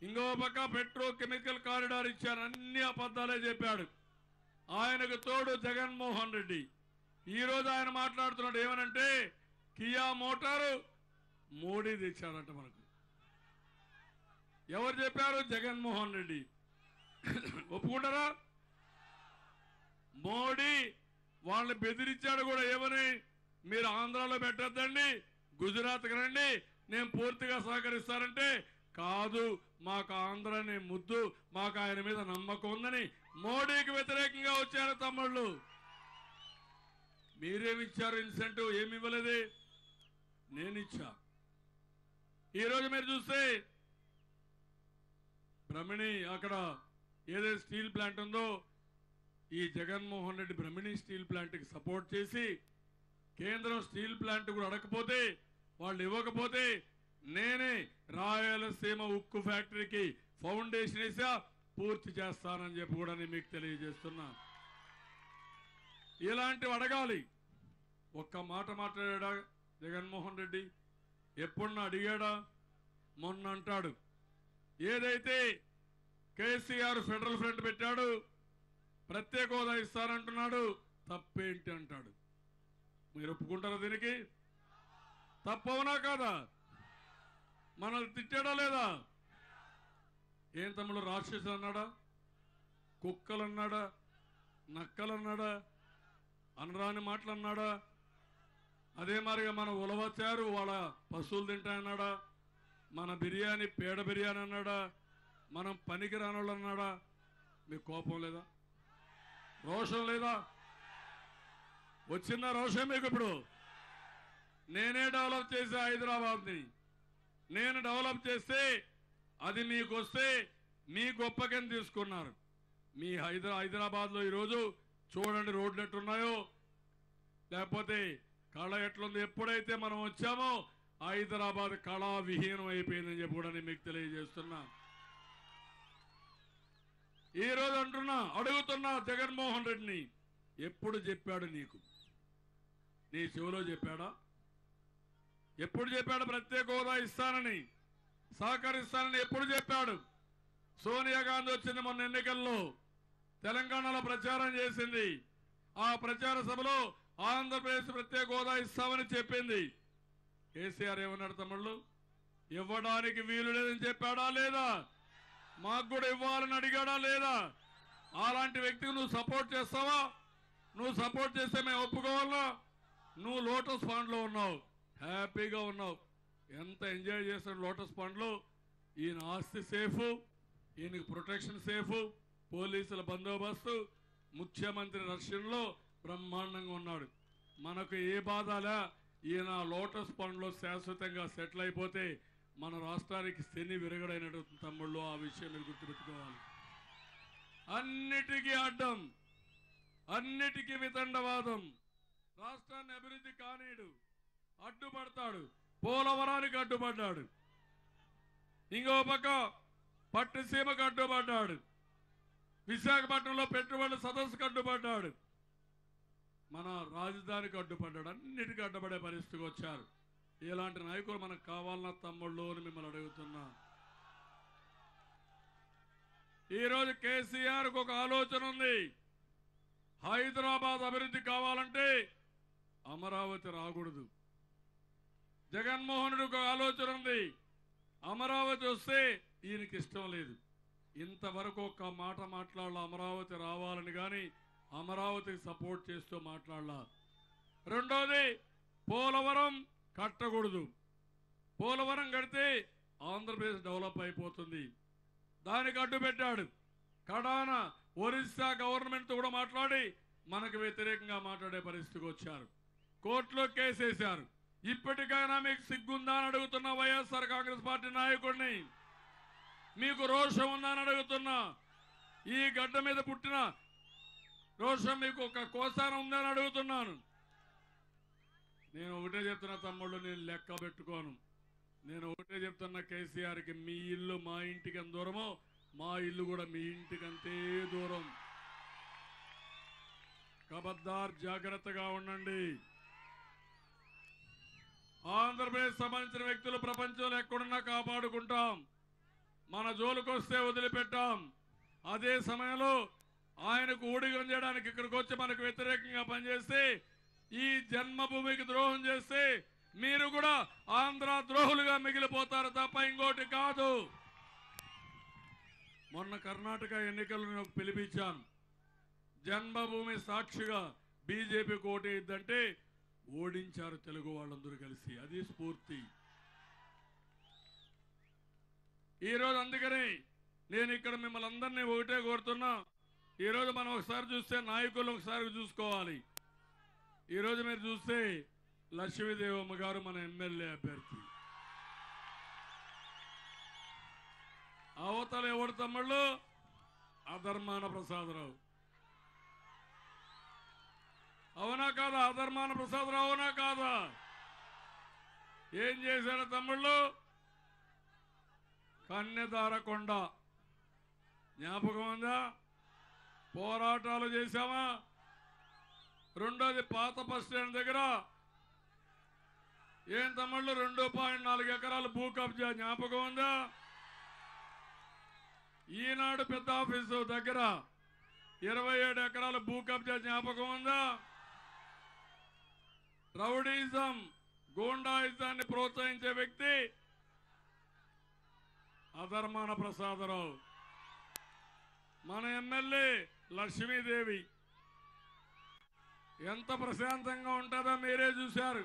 ఇంకో పక్క పెట్రోకెమికల్ కారిడార్ ఇచ్చాను. అన్ని అబద్ధాలే చెప్పాడు. ఆయనకు తోడు జగన్మోహన్ రెడ్డి. ఈరోజు ఆయన మాట్లాడుతున్నాడు ఏమనంటే, కియా మోటారు మోడీ తెచ్చాడంట మనకు. ఎవరు చెప్పారు? జగన్మోహన్ రెడ్డి. ఒప్పుకుంటారా? మోడీ వాళ్ళని బెదిరించాడు కూడా. ఏమని? మీరు ఆంధ్రాలో పెట్టద్దండి, గుజరాత్కి రండి, నేను పూర్తిగా సహకరిస్తానంటే, కాదు మాకు ఆంధ్రనే ముద్దు, మాకు ఆయన మీద నమ్మకం ఉందని మోడీకి వ్యతిరేకంగా వచ్చారు తమ్ముళ్ళు. మీరేమిచ్చారు ఇన్సెంటివ్? ఏమి ఇవ్వలేదే, నేనిచ్చా. ఈరోజు మీరు చూస్తే బ్రహ్మిణి అక్కడ ఏదైతే స్టీల్ ప్లాంట్ ఉందో, ఈ జగన్మోహన్ రెడ్డి బ్రహ్మిణి స్టీల్ ప్లాంట్కి సపోర్ట్ చేసి కేంద్రం స్టీల్ ప్లాంట్ కూడా అడగకపోతే, వాళ్ళు ఇవ్వకపోతే నేనే రాయలసీమ ఉక్కు ఫ్యాక్టరీకి ఫౌండేషన్ వేసా, పూర్తి చేస్తానని చెప్పి కూడా నేను మీకు తెలియజేస్తున్నా. ఇలాంటివి అడగాలి. ఒక్క మాట మాట్లాడా జగన్మోహన్ రెడ్డి? ఎప్పుడన్నా అడిగాడా? మొన్న అంటాడు ఏదైతే కేసీఆర్ ఫెడరల్ ఫ్రంట్ పెట్టాడు, ప్రత్యేక హోదా ఇస్తానంటున్నాడు, తప్పేంటి అంటాడు. మీరు ఒప్పుకుంటారా దీనికి? తప్పవునా కాదా? మనల్ని తిట్టాడా లేదా? ఏం తమ్ముడు, రాక్షసులు అన్నాడా? కుక్కలు అన్నాడా? నక్కలు అన్నాడా? అనరాని మాటలు అన్నాడా? అదే మరిగా మన ఉలవచారు వాళ్ళ పశువులు తింటాయన్నాడా? మన బిర్యానీ పేడ బిర్యానీ అన్నాడా? మనం పనికి రానోళ్ళు అన్నాడా? మీకు కోపం లేదా? రోషం లేదా? వచ్చిందా రోషం మీకు? ఇప్పుడు నేనే డెవలప్ చేసే హైదరాబాద్ని. నేను డెవలప్ చేస్తే అది మీకు వస్తే మీ గొప్పకని తీసుకున్నారు. మీ హైదరాబాద్లో ఈరోజు చూడండి రోడ్లు ఎట్లున్నాయో, లేకపోతే కళ ఎట్లుంది. ఎప్పుడైతే మనం వచ్చామో హైదరాబాద్ కళా విహీనం అయిపోయిందని చెప్పి కూడా నేను మీకు తెలియజేస్తున్నా. ఈరోజు అడుగుతున్నా జగన్మోహన్ రెడ్డిని, ఎప్పుడు చెప్పాడు నీకు? నీ చెవిలో చెప్పాడా? ఎప్పుడు చెప్పాడు ప్రత్యేక హోదా ఇస్తానని, సహకరిస్తానని ఎప్పుడు చెప్పాడు? సోనియా గాంధీ వచ్చింది మొన్న ఎన్నికల్లో, తెలంగాణలో ప్రచారం చేసింది. ఆ ప్రచార సభలో ఆంధ్రప్రదేశ్ ప్రత్యేక హోదా ఇస్తామని చెప్పింది. కేసీఆర్ ఏమన్నాడు తమ్ముళ్ళు? ఇవ్వడానికి వీలు లేదని చెప్పాడా లేదా? మాకు కూడా ఇవ్వాలని అడిగాడా లేదా? అలాంటి వ్యక్తికి నువ్వు సపోర్ట్ చేస్తావా? నువ్వు సపోర్ట్ చేస్తే మేము ఒప్పుకోవాలా? నువ్వు లోటస్ ఫండ్లో ఉన్నావు, హ్యాపీగా ఉన్నావు, ఎంత ఎంజాయ్ చేస్తాడు లోటస్ ఫండ్లో. ఈయన ఆస్తి సేఫ్, ఈయనకి ప్రొటెక్షన్ సేఫ్, పోలీసుల బందోబస్తు, ముఖ్యమంత్రి రష్యన్లో బ్రహ్మాండంగా ఉన్నాడు. మనకు ఏ బాధలా? ఈయన లోటస్ ఫండ్లో శాశ్వతంగా సెటిల్ అయిపోతే మన రాష్ట్రానికి శని విరగడైనట్టు తమ్ముళ్ళు. ఆ విషయం మీరు గుర్తుపెట్టుకోవాలి. అన్నిటికీ అడ్డం, అన్నిటికీ వితండవాదం. రాష్ట్రాన్ని అభివృద్ధి కానీడు, అడ్డుపడతాడు. పోలవరానికి అడ్డుపడ్డాడు, ఇంకో పక్క పట్టుసీమకు అడ్డుపడ్డాడు, విశాఖపట్నంలో పెట్టుబడుల సదస్సుకు అడ్డుపడ్డాడు, మన రాజధానికి అడ్డుపడ్డాడు. అన్నిటికీ అడ్డుపడే పరిస్థితికి వచ్చారు. ఇలాంటి నాయకులు మనకు కావాలన్న తమ్ముళ్ళు అని మిమ్మల్ని అడుగుతున్నా. ఈరోజు కేసీఆర్కు ఒక ఆలోచన ఉంది. హైదరాబాద్ అభివృద్ధి కావాలంటే అమరావతి రాకూడదు. జగన్మోహన్ రెడ్డికి ఒక ఆలోచన ఉంది. అమరావతి వస్తే ఈయనకి ఇష్టం లేదు. ఇంతవరకు ఒక్క మాట మాట్లాడాల, అమరావతి రావాలని కానీ అమరావతికి సపోర్ట్ చేస్తూ మాట్లాడాల. రెండోది, పోలవరం కట్టకూడదు. పోలవరం కడితే ఆంధ్రప్రదేశ్ డెవలప్ అయిపోతుంది. దానికి అడ్డు పెట్టాడు. కడాన ఒరిస్సా గవర్నమెంట్తో కూడా మాట్లాడి మనకు వ్యతిరేకంగా మాట్లాడే పరిస్థితికి వచ్చారు. కోర్టులో కేసేశారు. ఇప్పటికైనా మీకు సిగ్గుందా అని అడుగుతున్న వైఎస్ఆర్ కాంగ్రెస్ పార్టీ నాయకుడిని, మీకు రోషం ఉందా అని అడుగుతున్నా. ఈ గడ్డ మీద పుట్టిన రోషం మీకు ఒక కోసాన ఉందని అడుగుతున్నాను. నేను ఒకటే చెప్తున్నా తమ్ముళ్ళు, నేను లెక్క పెట్టుకోను. నేను ఒకటే చెప్తున్నా కేసీఆర్కి, మీ ఇల్లు మా ఇంటికి ఎంత దూరమో మా ఇల్లు కూడా మీ ఇంటికి అంతే దూరం. ఖబర్దార్, జాగ్రత్తగా ఉండండి. ఆంధ్రప్రదేశ్ సంబంధించిన వ్యక్తులు ప్రపంచంలో ఎక్కడున్నా కాపాడుకుంటాం. మన జోలుకొస్తే వదిలిపెట్టాం. అదే సమయంలో ఆయనకు ఊడిగం చేయడానికి ఇక్కడికి వచ్చి మనకు వ్యతిరేకంగా పనిచేస్తే, ఈ జన్మభూమికి ద్రోహం చేస్తే మీరు కూడా ఆంధ్ర ద్రోహులుగా మిగిలిపోతారు తప్ప ఇంకోటి కాదు. మొన్న కర్ణాటక ఎన్నికలు నేను పిలిపించాను. జన్మభూమి సాక్షిగా బీజేపీ కోటి ఇద్దంటే ఓడించారు తెలుగు వాళ్ళందరూ కలిసి. అది స్ఫూర్తి. ఈరోజు అందుకని నేను ఇక్కడ మిమ్మల్ని అందరినీ ఒకటే కోరుతున్నా. ఈరోజు మనం ఒకసారి చూస్తే నాయకులు ఒకసారి చూసుకోవాలి. ఈరోజు మీరు చూస్తే లక్ష్మీదేవమ్మ గారు మన ఎమ్మెల్యే అభ్యర్థి. అవతల ఎవడు తమ్ముళ్ళు? అధర్మాన ప్రసాదరావు. అవునా కాదా? అధర్మాన ప్రసాదరావు అవునా కాదా? ఏం చేశాడు తమ్ముళ్ళు? కన్నెదారకొండ జ్ఞాపకం ఉందా? పోరాటాలు చేశామా? రెండోది, పాత బస్ స్టాండ్ దగ్గర ఏం తమ్ముళ్ళు 2.4 ఎకరాలు భూ కబ్జా జ్ఞాపకం ఉందా? ఈనాడు పెద్ద ఆఫీసు దగ్గర 27 ఎకరాల భూ కబ్జా జ్ఞాపకం ఉందా? రౌడీజం, గూండాయిజాన్ని ప్రోత్సహించే వ్యక్తి అధర్మాన ప్రసాదరావు. మన ఎమ్మెల్యే లక్ష్మీదేవి. ఎంత ప్రశాంతంగా ఉంటుందో మీరే చూశారు.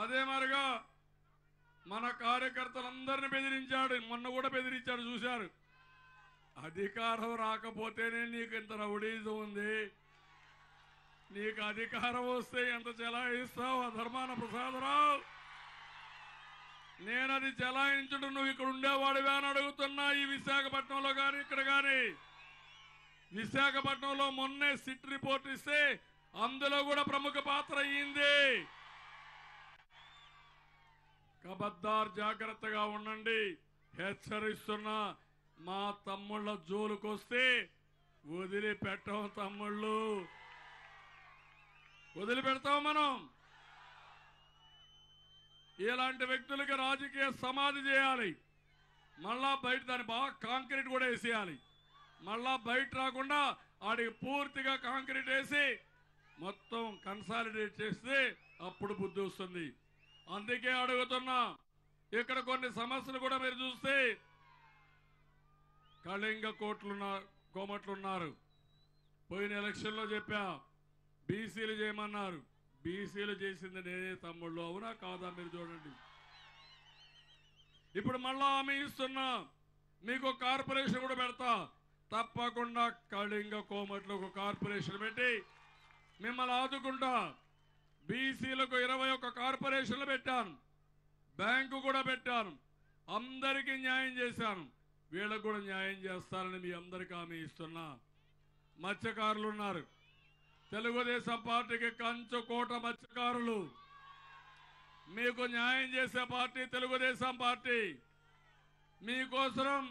అదే మరిగా మన కార్యకర్తలందరినీ బెదిరించాడు. మొన్న కూడా బెదిరించాడు, చూశారు. అధికారం రాకపోతేనే నీకు ఇంత రౌడీజం ఉంది, నీకు అధికారం వస్తే ఎంత చెలాయిస్తావు అధర్మాన ప్రసాదరావు? నేనది చెలాయించుడు నువ్వు ఇక్కడ ఉండేవాడివే అని అడుగుతున్నా. ఈ విశాఖపట్నంలో కానీ ఇక్కడ కానీ. విశాఖపట్నంలో మొన్నే సిట్ రిపోర్ట్ ఇస్తే అందులో కూడా ప్రముఖ పాత్ర అయ్యింది. ఖబర్దార్, జాగ్రత్తగా ఉండండి. హెచ్చరిస్తున్నా. మా తమ్ముళ్ళ జోలుకొస్తే వదిలిపెట్టాం తమ్ముళ్ళు, వదిలిపెడతాం మనం. ఇలాంటి వ్యక్తులకి రాజకీయ సమాధి చేయాలి. మళ్ళా బయట దాన్ని బాగా కాంక్రీట్ కూడా వేసేయాలి. మళ్ళా బయట రాకుండా ఆడికి పూర్తిగా కాంక్రీట్ వేసి మొత్తం కన్సాలిడేట్ చేస్తే అప్పుడు బుద్ధి వస్తుంది. అందుకే అడుగుతున్నా. ఇక్కడ కొన్ని సమస్యలు కూడా మీరు చూస్తే కళింగ కోమట్లున్నారు. పోయిన ఎలక్షన్లో చెప్పా, బీసీలు చేయమన్నారు. బీసీలు చేసింది నేనే తమ్ముళ్ళు, అవునా కాదా? మీరు చూడండి. ఇప్పుడు మళ్ళా హామీ ఇస్తున్నా, మీకు కార్పొరేషన్ కూడా పెడతా. తప్పకుండా కళింగ కోమట్లు ఒక కార్పొరేషన్ పెట్టి మిమ్మల్ని ఆదుకుంటా. బీసీలకు 21 కార్పొరేషన్లు పెట్టాను, బ్యాంకు కూడా పెట్టాను. అందరికీ న్యాయం చేశాను. వీళ్ళకు కూడా న్యాయం చేస్తానని మీ అందరికీ హామీ ఇస్తున్నా. మత్స్యకారులు ఉన్నారు. తెలుగుదేశం పార్టీకి కంచుకోట మత్స్యకారులు. మీకు న్యాయం చేసే పార్టీ తెలుగుదేశం పార్టీ. మీకోసం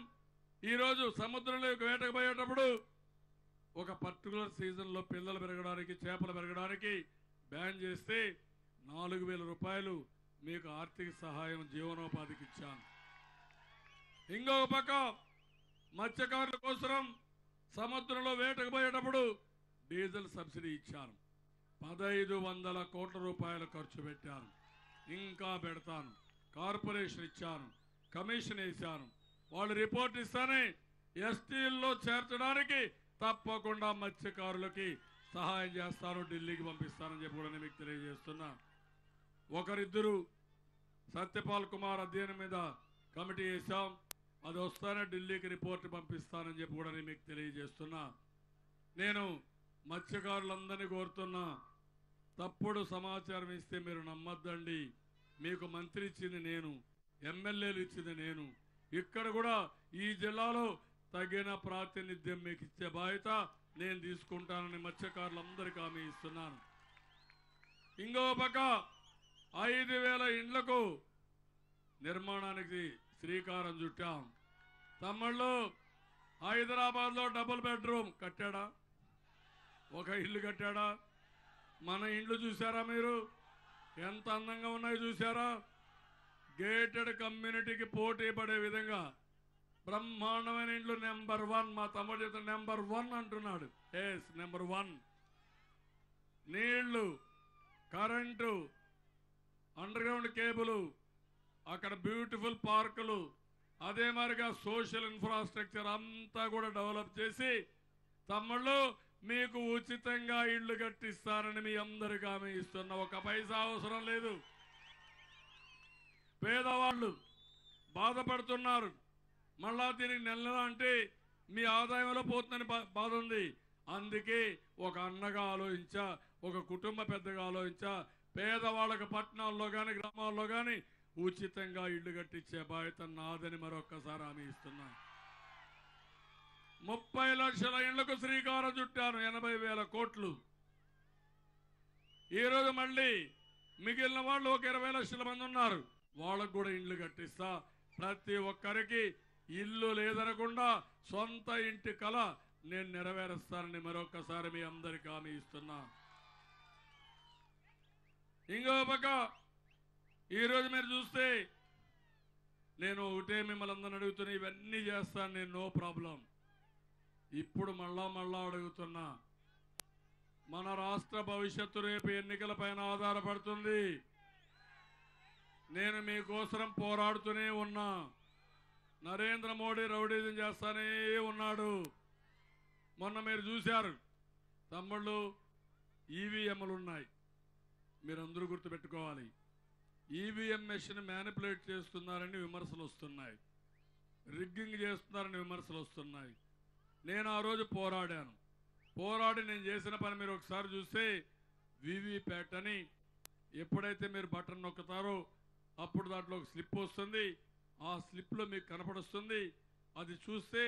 ఈరోజు సముద్రంలోకి వేటకు పోయేటప్పుడు ఒక పర్టికులర్ సీజన్లో పిల్లలు పెరగడానికి, చేపలు పెరగడానికి బ్యాన్ చేస్తే 4,000 రూపాయలు మీకు ఆర్థిక సహాయం జీవనోపాధికి ఇచ్చాను. ఇంకొక పక్క మత్స్యకారుల కోసం సముద్రంలో వేటకు పోయేటప్పుడు డీజిల్ సబ్సిడీ ఇచ్చాను. 1500 కోట్ల రూపాయలు ఖర్చు పెట్టాను, ఇంకా పెడతాను. కార్పొరేషన్ ఇచ్చాను, కమిషన్ వేశాను. వాళ్ళు రిపోర్ట్ ఇస్తానే ఎస్టీల్లో చేర్చడానికి తప్పకుండా మత్స్యకారులకి సహాయం చేస్తాను, ఢిల్లీకి పంపిస్తానని చెప్పి కూడా నేను మీకు తెలియజేస్తున్నా. ఒకరిద్దరు సత్యపాల్ కుమార్ అధ్యయనం మీద కమిటీ వేశాం, అది వస్తానే ఢిల్లీకి రిపోర్ట్ పంపిస్తానని చెప్పి కూడా నేను మీకు తెలియజేస్తున్నా. నేను మత్స్యకారులందరినీ కోరుతున్నా, తప్పుడు సమాచారం ఇస్తే మీరు నమ్మద్దండి. మీకు మంత్రి ఇచ్చింది నేను, ఎమ్మెల్యేలు ఇచ్చింది నేను. ఇక్కడ కూడా ఈ జిల్లాలో తగిన ప్రాతినిధ్యం మీకు ఇచ్చే బాధ్యత నేను తీసుకుంటానని మత్స్యకారులందరికీ హామీ ఇస్తున్నాను. ఇంకో పక్క 5000 ఇండ్లకు నిర్మాణానికి శ్రీకారం చుట్టాం. తమ్ముళ్ళు, హైదరాబాద్లో డబుల్ బెడ్రూమ్ కట్టాడా? ఒక ఇల్లు కట్టాడా? మన ఇండ్లు చూసారా మీరు? ఎంత అందంగా ఉన్నాయో చూసారా? గేటెడ్ కమ్యూనిటీకి పోటీ పడే విధంగా బ్రహ్మాండమైన ఇండ్లు. నెంబర్ 1 మా తమ్ముడు చేత నెంబర్ 1 అంటున్నాడు. Yes, number 1. నీళ్లు, కరెంటు, అండర్ గ్రౌండ్ కేబుల్, అక్కడ బ్యూటిఫుల్ పార్కులు, అదే మరిగా సోషల్ ఇన్ఫ్రాస్ట్రక్చర్ అంతా కూడా డెవలప్ చేసి తమ్ముళ్ళు మీకు ఉచితంగా ఇళ్లు కట్టిస్తారని మీ అందరికీ హామీ ఇస్తున్న. ఒక పైసా అవసరం లేదు. పేదవాళ్ళు బాధపడుతున్నారు. మళ్ళా దీనికి నెల అంటే మీ ఆదాయంలో పోతుందని బాధ ఉంది. అందుకే ఒక అన్నగా ఆలోచించా, ఒక కుటుంబ పెద్దగా ఆలోచించా, పేదవాళ్ళకు పట్టణాల్లో కానీ గ్రామాల్లో కానీ ఉచితంగా ఇళ్లు కట్టించే బాధ్యత నాదని మరొక్కసారి హామీ ఇస్తున్నా. 30 లక్షల ఇళ్లకు శ్రీకారం చుట్టాను, 80,000 కోట్లు. ఈరోజు మళ్ళీ మిగిలిన వాళ్ళు ఒక 20 లక్షల మంది ఉన్నారు, వాళ్ళకు కూడా ఇళ్లు కట్టిస్తా. ప్రతి ఒక్కరికి ఇల్లు లేదనకుండా సొంత ఇంటి కల నేను నెరవేరుస్తానని మరొకసారి మీ అందరికీ హామీ ఇస్తున్నా. ఇంకో పక్క ఈరోజు మీరు చూస్తే నేను ఒకటే మిమ్మల్ని అందరిని అడుగుతున్నా, ఇవన్నీ చేస్తాను నేను, నో ప్రాబ్లం. ఇప్పుడు మళ్ళా అడుగుతున్నా, మన రాష్ట్ర భవిష్యత్తు రేపు ఎన్నికల పైన ఆధారపడుతుంది. నేను మీకోసం పోరాడుతూనే ఉన్నా. నరేంద్ర మోడీ రౌడీజం చేస్తానే ఉన్నాడు. మొన్న మీరు చూశారు తమ్ముళ్ళు, ఈవీఎంలు ఉన్నాయి, మీరందరూ గుర్తుపెట్టుకోవాలి. ఈవీఎం మెషిన్ మ్యానిపులేట్ చేస్తున్నారని విమర్శలు వస్తున్నాయి, రిగ్గింగ్ చేస్తున్నారని విమర్శలు వస్తున్నాయి. నేను ఆ రోజు పోరాడి నేను చేసిన పని మీరు ఒకసారి చూస్తే, వీవీప్యాట్ అని ఎప్పుడైతే మీరు బటన్ నొక్కుతారో అప్పుడు దాంట్లో ఒక స్లిప్ వస్తుంది. ఆ స్లిప్లో మీకు కనపడుస్తుంది. అది చూస్తే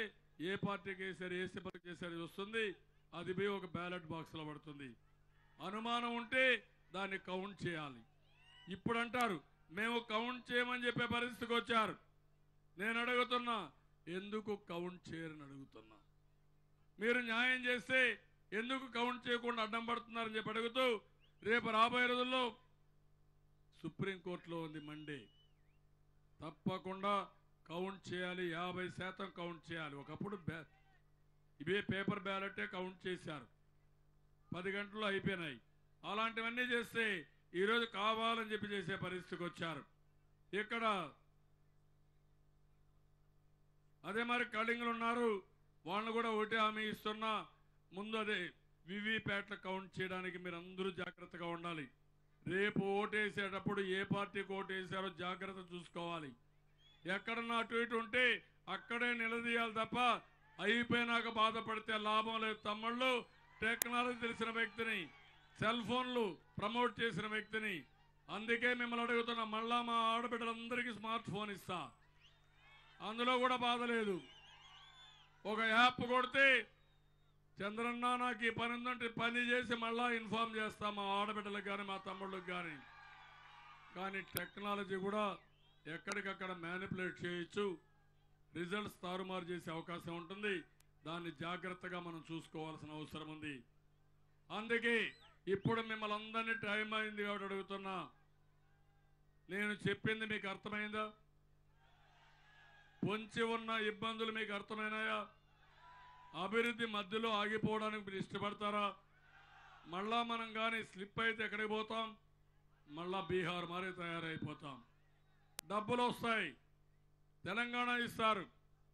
ఏ పార్టీకి వేసారు, ఏ సింబల్కి వేసారు వస్తుంది. అది పోయి ఒక బ్యాలెట్ బాక్స్లో పడుతుంది. అనుమానం ఉంటే దాన్ని కౌంట్ చేయాలి. ఇప్పుడు అంటారు మేము కౌంట్ చేయమని చెప్పే పరిస్థితికి వచ్చారు. నేను అడుగుతున్నా, ఎందుకు కౌంట్ చేయరని అడుగుతున్నా. మీరు న్యాయం చేస్తే ఎందుకు కౌంట్ చేయకుండా అడ్డం పడుతున్నారని చెప్పి అడుగుతూ, రేపు రాబోయే రోజుల్లో సుప్రీంకోర్టులో ఉంది మండే, తప్పకుండా కౌంట్ చేయాలి, 50% కౌంట్ చేయాలి. ఒకప్పుడు ఇవే పేపర్ బ్యాలెటే కౌంట్ చేశారు, 10 గంటల్లో అయిపోయినాయి. అలాంటివన్నీ చేస్తే ఈరోజు కావాలని చెప్పి చేసే పరిస్థితికి వచ్చారు. ఇక్కడ అదే మరి కళింగులు ఉన్నారు, వాళ్ళని కూడా ఒకటే హామీ ఇస్తున్నా. ముందు అదే వీవీప్యాట్ల కౌంట్ చేయడానికి మీరు అందరూ జాగ్రత్తగా ఉండాలి. రేపు ఓటేసేటప్పుడు ఏ పార్టీకి ఓటేసారో జాగ్రత్త చూసుకోవాలి. ఎక్కడన్నా అటు ఇటు ఉంటే అక్కడే నిలదీయాలి తప్ప అయిపోయినాక బాధపడితే లాభం లేదు. తమ్ముళ్ళు, టెక్నాలజీ తెలిసిన వ్యక్తిని, సెల్ ఫోన్లు ప్రమోట్ చేసిన వ్యక్తిని, అందుకే మిమ్మల్ని అడుగుతున్నా, మళ్ళా మా ఆడబిడ్డలందరికీ స్మార్ట్ ఫోన్ ఇస్తా, అందులో కూడా బాధ లేదు. ఒక యాప్ కొడితే చంద్రన్న నాకు ఈ పని ఉందంటే పని చేసి మళ్ళా ఇన్ఫార్మ్ చేస్తా మా ఆడబిడ్డలకు కానీ మా తమ్ముళ్ళకి కానీ. కానీ టెక్నాలజీ కూడా ఎక్కడికక్కడ మ్యానిపులేట్ చేయొచ్చు, రిజల్ట్స్ తారుమారు చేసే అవకాశం ఉంటుంది. దాన్ని జాగ్రత్తగా మనం చూసుకోవాల్సిన అవసరం ఉంది. అందుకే ఇప్పుడు మిమ్మల్ని అందరినీ టైం అయింది కాబట్టి అడుగుతున్నా, నేను చెప్పింది మీకు అర్థమైందా? పొంచి ఉన్న ఇబ్బందులు మీకు అర్థమైనాయా? అభివృద్ధి మధ్యలో ఆగిపోవడానికి మీరు ఇష్టపడతారా? మళ్ళా మనం కానీ స్లిప్ అయితే ఎక్కడికి పోతాం? మళ్ళా బీహార్ మారి తయారైపోతాం. డబ్బులు వస్తాయి, తెలంగాణ ఇస్తారు,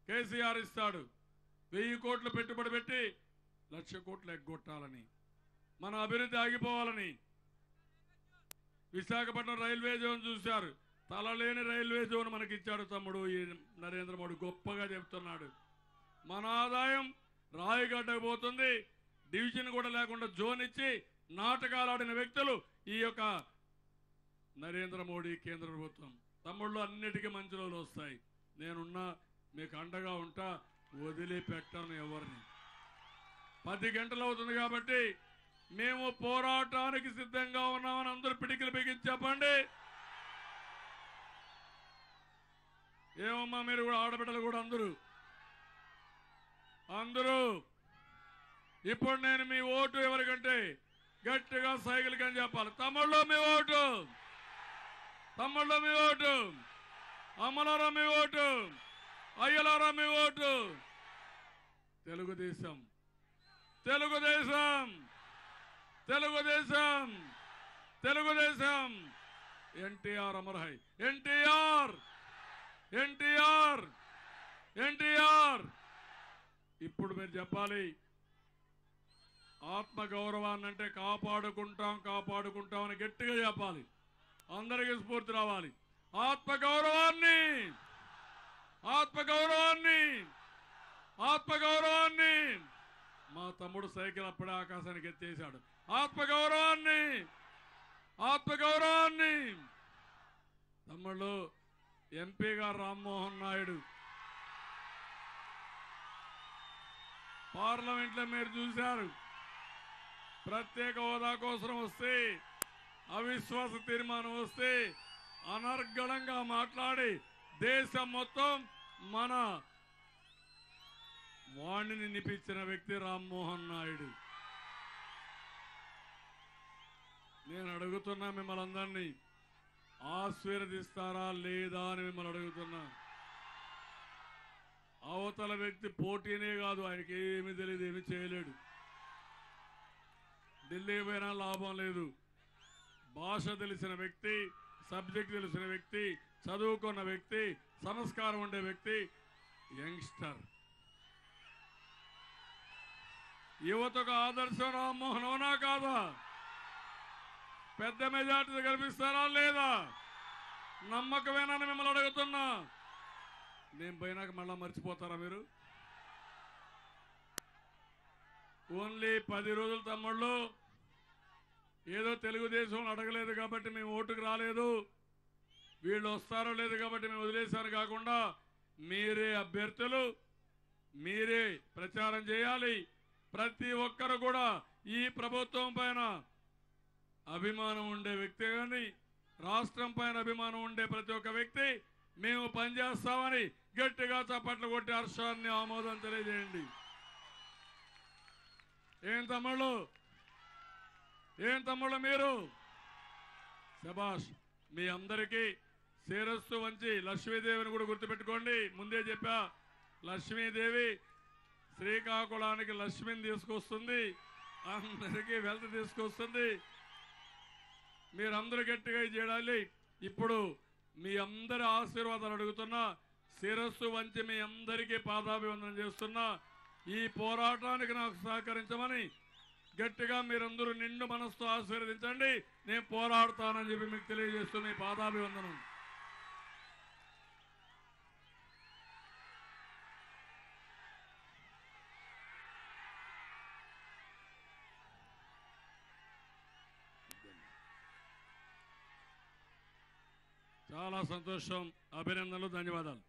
కేసీఆర్ ఇస్తాడు. 1000 కోట్లు పెట్టుబడి పెట్టి 1,00,000 కోట్లు ఎగ్గొట్టాలని, మన అభివృద్ధి ఆగిపోవాలని. విశాఖపట్నం రైల్వే జోన్ చూశారు, తలలేని రైల్వే జోన్ మనకిచ్చాడు తమ్ముడు ఈ నరేంద్ర మోడీ. గొప్పగా చెప్తున్నాడు. మన ఆదాయం రాయగడ్డకు పోతుంది. డివిజన్ కూడా లేకుండా జోన్ ఇచ్చి నాటకాలు ఆడిన వ్యక్తులు ఈ యొక్క నరేంద్ర మోడీ కేంద్ర ప్రభుత్వం. తమ్ముళ్ళు అన్నిటికీ మంచి రోజులు వస్తాయి. నేనున్నా, మీకు అండగా ఉంటా, వదిలిపెట్టను ఎవరిని. 10 గంటలు అవుతుంది కాబట్టి మేము పోరాటానికి సిద్ధంగా ఉన్నామని అందరూ పిడికిలు బిగించి చెప్పండి. ఏమమ్మా మీరు కూడా, ఆడబిడ్డలు కూడా అందరూ ఇప్పుడు నేను మీ ఓటు ఎవరికంటే గట్టిగా సైకిల్ కని చెప్పాలి. తమ్ముళ్ళు మీ ఓటు, తమ్ముళ్ళు మీ ఓటు, అమ్మలారా మీ ఓటు, అయ్యలారా మీ ఓటు. తెలుగుదేశం, తెలుగుదేశం, తెలుగుదేశం, తెలుగుదేశం. ఎన్టీఆర్ అమర్హై, ఎన్టీఆర్, ఎన్టీఆర్, ఎన్టీఆర్. ఇప్పుడు మీరు చెప్పాలి, ఆత్మగౌరవాన్ని అంటే కాపాడుకుంటాం కాపాడుకుంటాం అని గట్టిగా చెప్పాలి. అందరికీ స్ఫూర్తి రావాలి. ఆత్మగౌరవాన్ని, ఆత్మగౌరవాన్ని, ఆత్మగౌరవాన్ని. మా తమ్ముడు సైకిల్ అప్పుడే ఆకాశానికి ఎత్తేశాడు. ఆత్మగౌరవాన్ని, ఆత్మగౌరవాన్ని. తమ్ముళ్ళు ఎంపీగా రామ్మోహన్ నాయుడు పార్లమెంట్లో మీరు చూశారు. ప్రత్యేక హోదా కోసం వస్తే, అవిశ్వాస తీర్మానం వస్తే అనర్గళంగా మాట్లాడి దేశం మొత్తం మన వాణిని నిపించిన వ్యక్తి రామ్మోహన్ నాయుడు. నేను అడుగుతున్నా మిమ్మల్ని అందరినీ, ఆశీర్వదిస్తారా లేదా అని మిమ్మల్ని అడుగుతున్నా. అవతల వ్యక్తి పోటీనే కాదు, ఆయనకి ఏమీ తెలియదు, ఏమీ చేయలేడు. ఢిల్లీ పోయినా లాభం లేదు. భాష తెలిసిన వ్యక్తి, సబ్జెక్ట్ తెలిసిన వ్యక్తి, చదువుకున్న వ్యక్తి, సంస్కారం ఉండే వ్యక్తి, యంగ్స్టర్. యువతకు ఆదర్శం రామ్మోహన్, అవునా కాదా? పెద్ద మెజార్టీ కల్పిస్తారా లేదా? నమ్మకమేనని మిమ్మల్ని అడుగుతున్నా. నేను పోయినాక మళ్ళా మర్చిపోతారా మీరు? ఓన్లీ 10 రోజులు తమ్ముళ్ళు. ఏదో తెలుగుదేశం అడగలేదు కాబట్టి మేము ఓటుకు రాలేదు, వీళ్ళు వస్తారో లేదు కాబట్టి మేము వదిలేశాను కాకుండా, మీరే అభ్యర్థులు, మీరే ప్రచారం చేయాలి. ప్రతి ఒక్కరు కూడా ఈ ప్రభుత్వం పైన అభిమానం ఉండే వ్యక్తి కానీ, రాష్ట్రం పైన అభిమానం ఉండే ప్రతి ఒక్క వ్యక్తి మేము పనిచేస్తామని గట్టిగా చప్పట్లు కొట్టి హర్షాన్ని, ఆమోదం తెలియజేయండి. ఏం తమ్ముళ్ళు, ఏం తమ్ముళ్ళు మీరు? శభాష్. మీ అందరికీ శిరస్సు వంచి లక్ష్మీదేవిని కూడా గుర్తుపెట్టుకోండి. ముందే చెప్పా, లక్ష్మీదేవి శ్రీకాకుళానికి లక్ష్మిని తీసుకొస్తుంది, అందరికీ వెల్త్ తీసుకొస్తుంది. మీరందరూ గట్టిగా చేయాలి. ఇప్పుడు మీ అందరి ఆశీర్వాదాలు అడుగుతున్నా, శిరస్సు వంచి మీ అందరికీ పాదాభివందనం చేస్తున్నా. ఈ పోరాటానికి నాకు సహకరించమని గట్టిగా మీరందరూ నిండు మనసుతో ఆశీర్వదించండి. నేను పోరాడతానని చెప్పి మీకు తెలియజేస్తూ మీ పాదాభివందనం. చాలా సంతోషం, అభినందనలు, ధన్యవాదాలు.